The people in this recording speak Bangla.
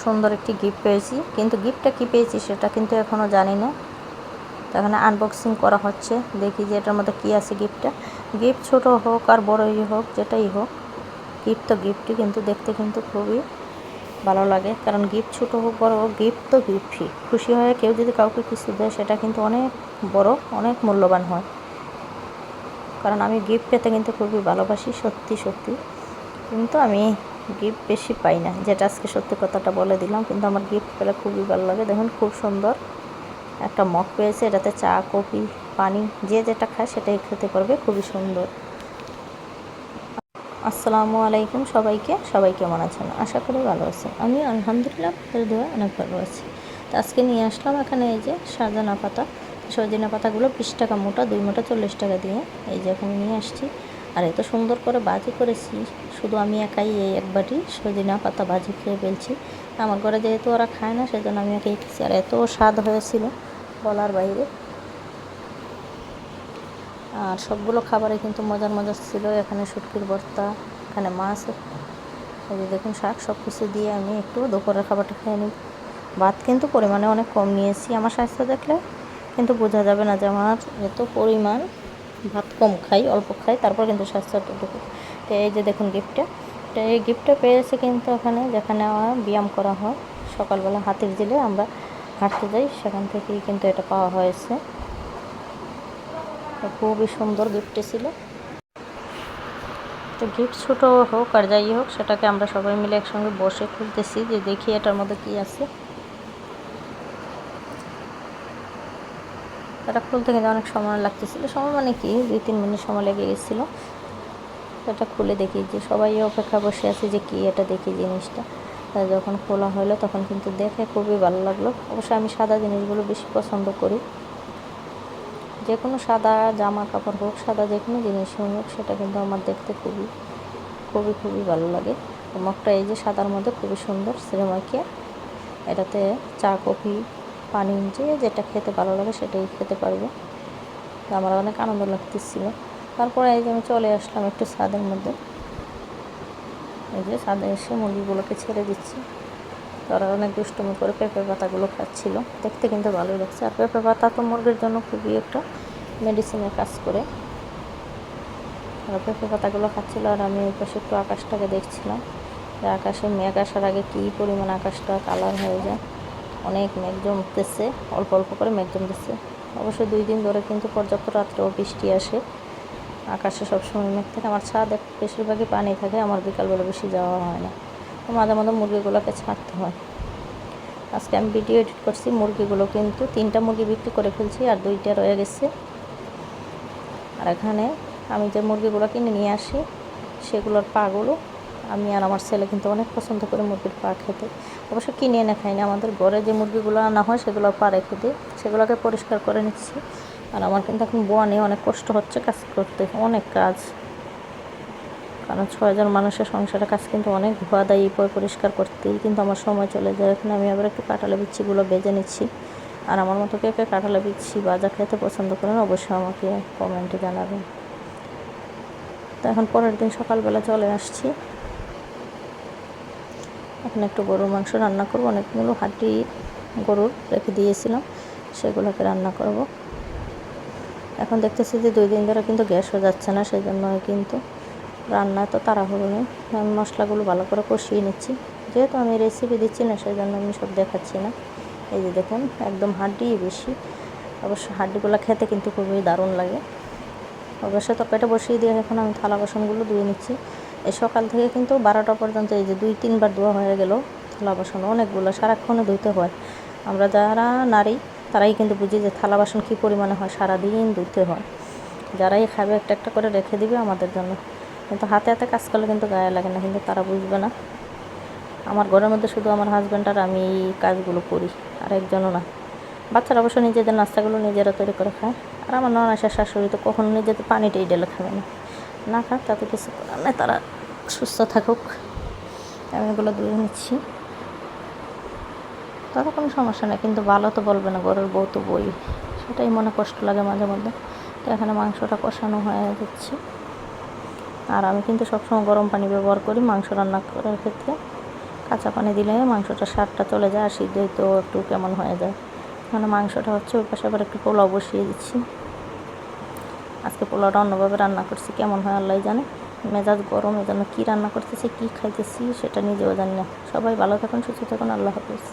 সুন্দর একটি গিফট পেয়েছি, কিন্তু গিফটটা কী পেয়েছি সেটা কিন্তু এখনও জানি না। তো এখানে আনবক্সিং করা হচ্ছে, দেখি যে এটার মধ্যে কী আছে। গিফট ছোটো হোক আর বড়ই হোক, যেটাই হোক, গিফট তো গিফটই, কিন্তু দেখতে কিন্তু খুবই ভালো লাগে। কারণ গিফট ছোটো হোক বড় হোক, গিফট তো গিফটই। খুশি হয়ে কেউ যদি কাউকে কিছু দেয় সেটা কিন্তু অনেক বড়, অনেক মূল্যবান হয়। কারণ আমি গিফট পেতে কিন্তু খুবই ভালোবাসি, সত্যি সত্যি। কিন্তু আমি গিফট বেশি পাই না, যেটা আজকে সত্যি কথাটা বলে দিলাম। কিন্তু আমার গিফট পেলে খুবই ভালো লাগে। দেখুন খুব সুন্দর একটা মগ পেয়েছে, এটাতে চা, কফি, পানি যে যেটা খায় সেটাই খেতে পারবে, খুবই সুন্দর। আসসালামু আলাইকুম সবাই কেমন আছেন? আশা করি ভালো আছেন। আমি আলহামদুলিল্লাহ আপনাদের দোয়া অনেক ভালো আছি। তো আজকে নিয়ে আসলাম এখানে এই যে সজনা পাতাগুলো 20 টাকা মোটা, 2 মোটা 40 টাকা দিয়ে এই যে এখানে নিয়ে আসছি। আর এত সুন্দর করে ভাজি করেছি, শুধু আমি একাই এই এক বাটি সজনা পাতা ভাজি খেয়ে ফেলছি। আমার ঘরে যেহেতু ওরা খায় না, সেজন্য আমি একাই খেয়েছি। আর এত স্বাদ হয়েছিল বলার বাইরে। আর সবগুলো খাবারে কিন্তু মজার ছিল। এখানে শুটকির ভর্তা, এখানে মাছ, এই যে দেখুন শাক, সব কিছু দিয়ে আমি একটু দুপুরের খাবারটা খেয়ে নিই। ভাত কিন্তু পরিমাণে অনেক কম নিয়েছি। আমার স্বাস্থ্য দেখলে কিন্তু বোঝা যাবে না যে আমার এত পরিমাণ ভাত কম খাই, অল্প খাই, তারপর কিন্তু স্বাস্থ্যটা দেখো। তো এই যে দেখুন এই গিফটটা পেয়েছে কিন্তু যেখানে আমার ব্যায়াম করা হয় সকালবেলা, হাতির ঝিলে আমরা হাঁটতে যাই, সেখান থেকেই কিন্তু এটা পাওয়া হয়েছে। খুবই সুন্দর গিফটটি ছিল। তো গিফট ছোটো হোক আর যাই হোক, সেটাকে আমরা সবাই মিলে একসঙ্গে বসে খুলতেছি, যে দেখি এটার মধ্যে কী আছে। এটা খুলতে কিন্তু অনেক সময় লাগতেছিল, সময় মানে কি 2-3 মিনিট সময় লেগে গেছিলো। এটা খুলে দেখি, যে সবাই অপেক্ষা বসে আছে যে কী এটা, দেখি জিনিসটা। যখন খোলা হলো তখন কিন্তু দেখে খুবই ভালো লাগলো। অবশ্যই আমি সাদা জিনিসগুলো বেশি পছন্দ করি। যে কোনো সাদা জামা কাপড় হোক, সাদা যে কোনো জিনিস হোক, সেটা কিন্তু আমার দেখতে খুবই ভালো লাগে। মগটা এই যে সাদার মধ্যে খুবই সুন্দর সিনেমাকে, এটাতে চা, কফি, পানি যে যেটা খেতে ভালো লাগে সেটাই খেতে পারবে। আমার অনেক আনন্দ লাগতেছিল। তারপরে এই যে আমি চলে আসলাম একটু ছাদের মধ্যে। এই যে ছাদে এসে মুরগিগুলোকে ছেড়ে দিচ্ছি। তারা অনেক দুষ্টুমি করে পেঁপে পাতাগুলো খাচ্ছিল, দেখতে কিন্তু ভালোই লাগছে। আর পেঁপে পাতা তো মুরগির জন্য খুবই একটা মেডিসিনের কাজ করে। আর পেঁপে পাতাগুলো খাচ্ছিলো, আর আমি এই পাশে একটু আকাশটাকে দেখছিলাম। আকাশে মেঘ আসার আগে কী পরিমাণ আকাশটা কালার হয়ে যায়। অনেক মেঘ জমতেছে, অল্প করে মেঘ জমতেছে। অবশ্যই 2 দিন ধরে কিন্তু পর্যাপ্ত রাত্রেও বৃষ্টি আসে, আকাশে সবসময় মেঘ থাকে। আমার ছাদে বেশিরভাগই পানি থাকে, আমার বিকালবেলা বেশি যাওয়া হয় না। তো মাঝে মুরগিগুলোকে ছাড়তে হয়। আজকে আমি ভিডিও এডিট করছি, মুরগিগুলো কিন্তু 3টা মুরগি বিক্রি করে ফেলছি, আর 2টা রয়ে গেছে। আর এখানে আমি যে মুরগিগুলো কিনে নিয়ে আসি, সেগুলোর পাগুলো আমি আর আমার ছেলে কিন্তু অনেক পছন্দ করে মুরগির পা খেতে। অবশ্য কিনে এনে খাই না, আমাদের ঘরে যে মুরগিগুলো আনা হয় সেগুলোর পা রেখে দিই, সেগুলোকে পরিষ্কার করে নিচ্ছি। আর আমার কিন্তু এখন বোয়া নিয়ে অনেক কষ্ট হচ্ছে কাজ করতে, অনেক কাজ। কারণ 6 জন মানুষের সংসারের কাজ কিন্তু অনেক, ধোয়া দায়ী পরিষ্কার করতেই কিন্তু আমার সময় চলে যায়। এখন আমি আবার একটু কাঁঠালের বিচিগুলো বেজে নিচ্ছি। আর আমার মতো কে কাঁঠালের বিচি ভাজা খেতে পছন্দ করেন, অবশ্যই আমাকে কমেন্টে জানাবেন। তো এখন পরের দিন সকালবেলা চলে আসছি। এখন একটু গরুর মাংস রান্না করব। অনেকগুলো হাঁটি গরুর রেখে দিয়েছিলাম, সেগুলোকে রান্না করব। এখন দেখতেছি যে 2 দিন ধরে কিন্তু গ্যাসও যাচ্ছে না, সেই জন্য কিন্তু রান্না তো তাড়াহুড়ো নেই। আমি মশলাগুলো ভালো করে কষিয়ে নিচ্ছি। যেহেতু আমি রেসিপি দিচ্ছি না, সেই জন্য আমি সব দেখাচ্ছি না। এই যে দেখুন একদম হাড্ডি বেশি। অবশ্য হাড্ডিগুলো খেতে কিন্তু খুবই দারুণ লাগে। অবশ্যই তরকারিটা বসিয়ে দিয়ে এখন আমি থালা বাসনগুলো ধুয়ে নিচ্ছি। এই সকাল থেকে কিন্তু 12টা পর্যন্ত এই যে 2-3 বার ধোয়া হয়ে গেল থালা বাসন, অনেকগুলো সারাক্ষণে ধুতে হয়। আমরা যারা নারী তারাই কিন্তু বুঝি যে থালা বাসন কী পরিমাণে হয়, সারাদিন ধুতে হয়। যারাই খাবে একটা করে রেখে দিবে আমাদের জন্য, কিন্তু হাতে কাজ করলে কিন্তু গায়ে লাগে না, কিন্তু তারা বুঝবে না। আমার ঘরের মধ্যে শুধু আমার হাজব্যান্ড আর আমি এই কাজগুলো করি, আর একজনও না। বাচ্চারা অবশ্য নিজেদের নাস্তাগুলো নিজেরা তৈরি করে খায়। আর আমার ননাসের শাশুড়ি তো কখনো নিজেদের পানিটাই ঢেলে খাবে না খাক, তাতে কিছু করার নেই, তারা সুস্থ থাকুক। আমি এগুলো ধুয়ে নিচ্ছি, তাতে কোনো সমস্যা নেই, কিন্তু ভালো তো বলবে না, ঘরের বউ তো বই, সেটাই মনে কষ্ট লাগে মাঝে মধ্যে। তো এখানে মাংসটা কষানো হয়ে যাচ্ছে। আর আমি কিন্তু সবসময় গরম পানি ব্যবহার করি মাংস রান্না করার ক্ষেত্রে, কাঁচা পানি দিলে মাংসটা স্বাদটা চলে যায়, আর সিদ্ধ হইতেও একটু কেমন হয়ে যায়। মানে মাংসটা হচ্ছে, ওই পাশে আবার একটু পোলাও বসিয়ে দিচ্ছি। আজকে পোলাওটা অন্যভাবে রান্না করছি, কেমন হয় আল্লাহ জানে। মেজাজ গরম, এই জন্য কী রান্না করতেছি, কী খাইতেছি সেটা নিজেও জানি না। সবাই ভালো থাকুন, সুস্থ থাকুন, আল্লাহ হাফিজ।